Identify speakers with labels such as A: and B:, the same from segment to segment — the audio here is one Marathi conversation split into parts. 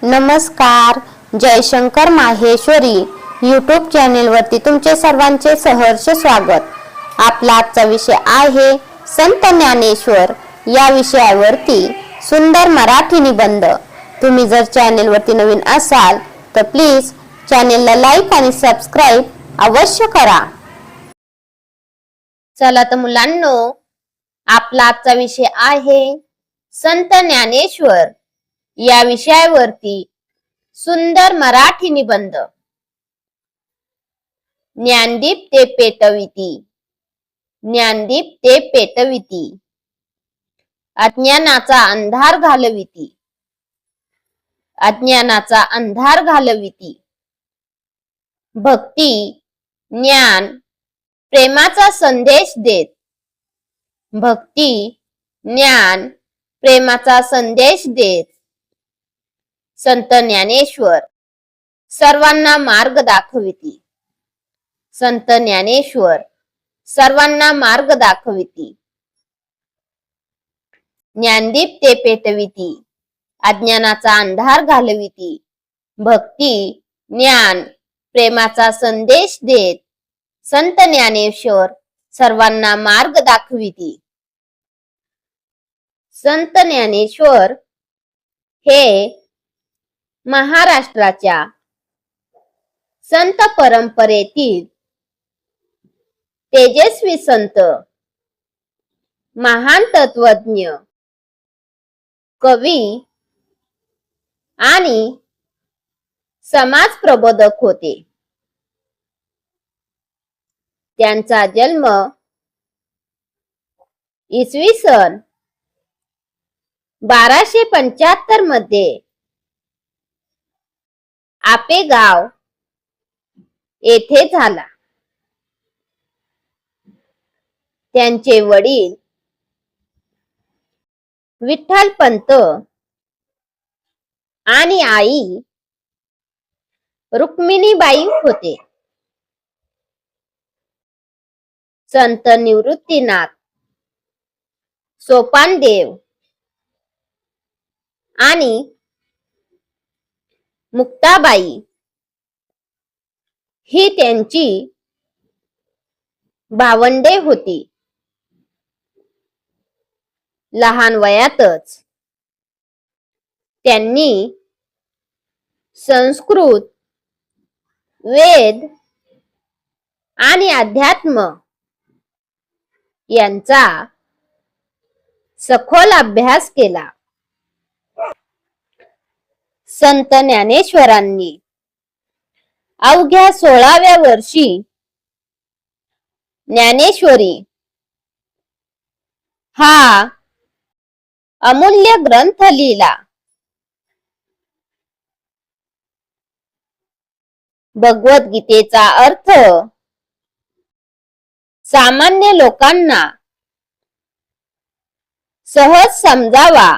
A: नमस्कार. जयशंकर माहेश्वरी यूट्यूब चॅनेलवरती तुमचे सर्वांचे सहर्ष स्वागत. आपला आजचा विषय आहे संत ज्ञानेश्वर या विषयावरती सुंदर मराठी निबंध. तुम्ही जर चॅनेलवरती नवीन असाल तर प्लीज चॅनेलला लाईक आणि सबस्क्राईब अवश्य करा. चला तर मुलांनो, आपला आजचा विषय आहे संत ज्ञानेश्वर या विषयावरती सुंदर मराठी निबंध. ज्ञानदीप ते पेटविती, ज्ञानदीप ते पेटविती, अज्ञानाचा अंधार घालविती, अज्ञानाचा अंधार घालविती. भक्ती ज्ञान प्रेमाचा संदेश देत, भक्ती ज्ञान प्रेमाचा संदेश देत. संत ज्ञानेश्वर सर्वांना मार्ग दाखविती, संत ज्ञानेश्वर सर्वांना मार्ग दाखविती. ज्ञानदीप ते पेटविती, अज्ञानाचा अंधार घालविती. भक्ती ज्ञान प्रेमाचा संदेश देत संत ज्ञानेश्वर सर्वांना मार्ग दाखविती. संत ज्ञानेश्वर हे महाराष्ट्राच्या संत परंपरेतील तेजस्वी संत, महान तत्वज्ञ, कवी आणि समाज प्रबोधक होते. त्यांचा जन्म इसवी सन 1275 मध्ये आपेगाव येथे झाला. त्यांचे वडील विठ्ठलपंत आणि आई रुक्मिणीबाई होते. संत निवृत्तीनाथ, सोपानदेव आणि मुक्ताबाई ही त्यांची भावंडे होती. लहान वयातच त्यांनी संस्कृत, वेद आणि अध्यात्म यांचा सखोल अभ्यास केला. संत ज्ञानेश्वरांनी अवघ्या 16व्या वर्षी ज्ञानेश्वरी हा अमूल्य ग्रंथ लिहिला. भगवद्गीतेचा अर्थ सामान्य लोकांना सहज समजावा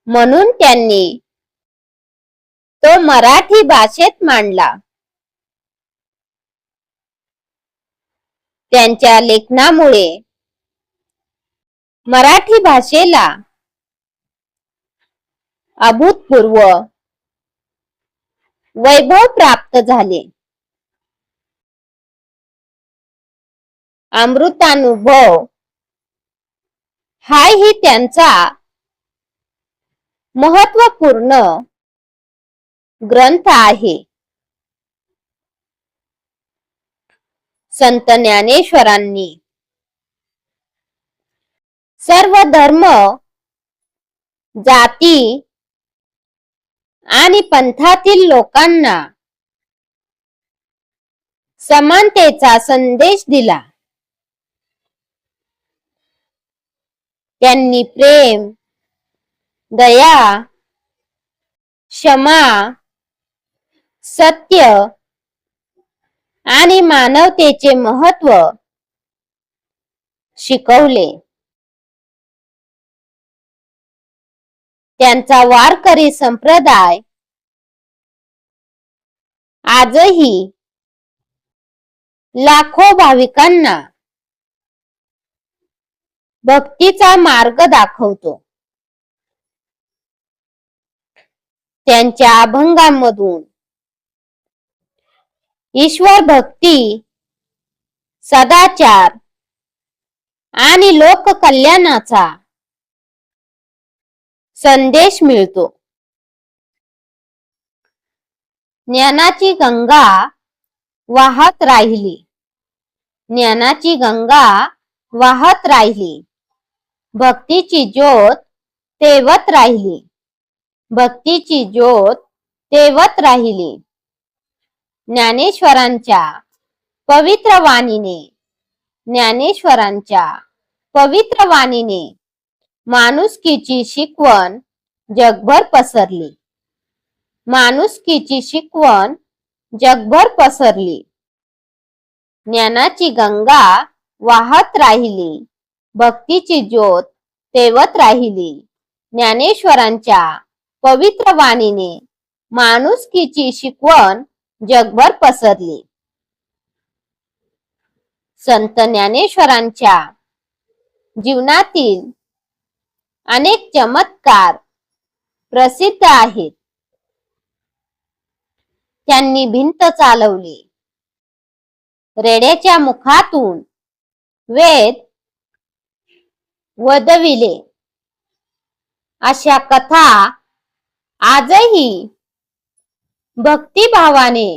A: म्हणून त्यांनी तो मराठी भाषेत मांडला. त्यांच्या लेखनामुळे मराठी भाषेला अभूतपूर्व वैभव प्राप्त झाले. अमृतानुभव हाही त्यांचा महत्वपूर्ण ग्रंथ आहे. संत ज्ञानेश्वरांनी सर्व धर्म, जाती आणि पंथातील लोकांना समानतेचा संदेश दिला. त्यांनी प्रेम, दया, क्षमा, सत्य आणि मानवतेचे महत्त्व शिकवले. त्यांचा वारकरी संप्रदाय आजही लाखो भाविकांना भक्तीचा मार्ग दाखवतो. त्यांच्या अभंगांमधून ईश्वर भक्ती, सदाचार आणि लोककल्याणाचा संदेश मिळतो. ज्ञानाची गंगा वाहत राहिली, ज्ञानाची गंगा वाहत राहिली, भक्तीची ज्योत तेवत राहिली, भक्तीची ज्योत तेवत राहिली. ज्ञानेश्वरांच्या पवित्र वाणीने, ज्ञानेश्वरांच्या पवित्र वाणीने माणुसकीची शिकवण जगभर पसरली, माणुसकीची शिकवण जगभर पसरली. ज्ञानाची गंगा वाहत राहिली, भक्तीची ज्योत तेवत राहिली. ज्ञानेश्वरांच्या पवित्र वाणीने माणुसकीची शिकवण जगभर पसरली. संत ज्ञानेश्वरांच्या जीवनातील अनेक चमत्कार प्रसिद्ध आहेत. त्यांनी भिंत चालवली, रेड्याच्या मुखातून वेद वदविले, अशा कथा आजही भक्तिभावाने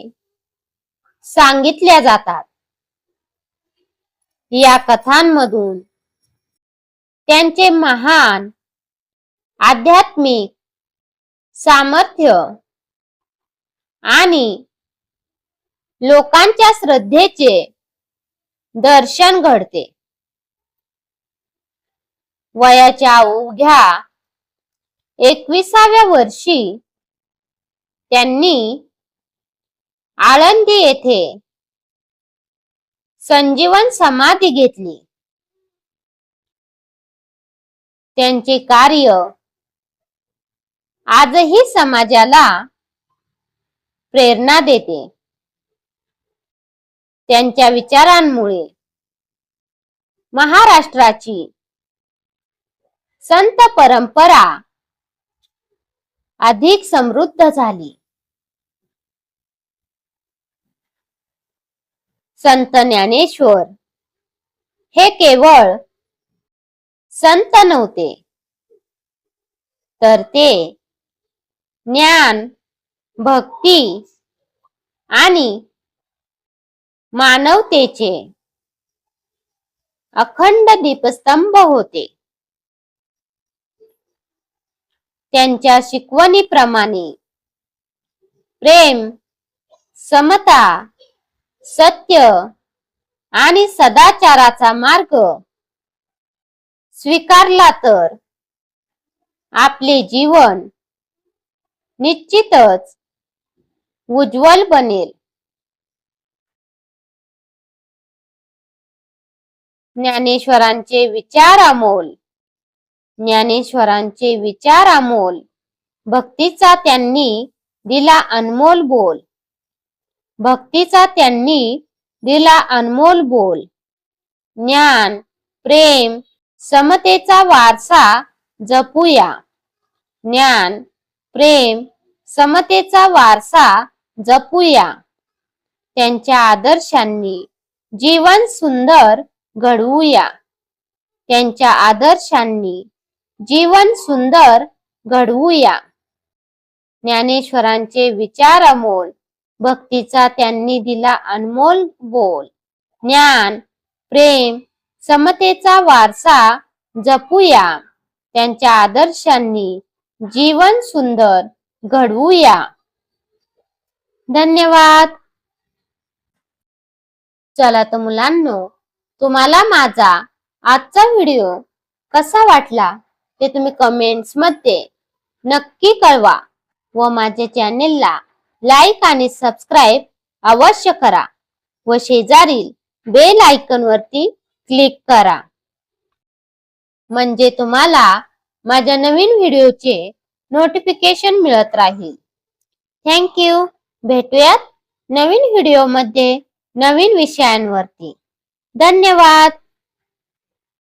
A: सांगितल्या जातात. या कथांमधून त्यांचे महान आध्यात्मिक सामर्थ्य आणि लोकांच्या श्रद्धेचे दर्शन घडते. वयाच्या अवघ्या 21व्या वर्षी त्यांनी आळंदी येथे संजीवन समाधी घेतली. त्यांचे कार्य आजही समाजाला प्रेरणा देते. त्यांच्या विचारांमुळे महाराष्ट्राची संत परंपरा अधिक समृद्ध झाली. संत ज्ञानेश्वर हे केवळ संत नव्हते, तर ते ज्ञान, भक्ती आणि मानवतेचे अखंड दीपस्तंभ होते. त्यांच्या शिकवणीप्रमाणे प्रेम, समता, सत्य आणि सदाचाराचा मार्ग स्वीकारला तर आपले जीवन निश्चितच उज्ज्वल बनेल. ज्ञानेश्वरांचे विचार अमोल, ज्ञानेश्वरांचे विचार अमोल. भक्तीचा त्यांनी दिला अनमोल बोल, भक्तीचा त्यांनी दिला अनमोल बोल. ज्ञान, प्रेम, समतेचा वारसा जपूया, ज्ञान, प्रेम, समतेचा वारसा जपूया. त्यांच्या आदर्शांनी जीवन सुंदर घडवूया, त्यांच्या आदर्शांनी जीवन सुंदर घडवूया. ज्ञानेश्वरांचे विचार अमोल, भक्तीचा त्यांनी दिला अनमोल बोल. ज्ञान, प्रेम, समतेचा वारसा जपूया, त्यांच्या आदर्शांनी जीवन सुंदर घडवूया. धन्यवाद. चला तर मुलांनो, तुम्हाला माझा आजचा व्हिडिओ कसा वाटला ते तुम्ही कमेंट्स मध्ये नक्की कळवा व माझ्या चॅनेलला लाईक आणि सबस्क्राईब अवश्य करा व शेजारील बेल आयकॉन वरती क्लिक करा, म्हणजे तुम्हाला माझ्या नवीन व्हिडिओचे नोटिफिकेशन मिळत राहील. Thank you. भेटूयात नवीन व्हिडिओ मध्ये नवीन विषयांवरती. धन्यवाद.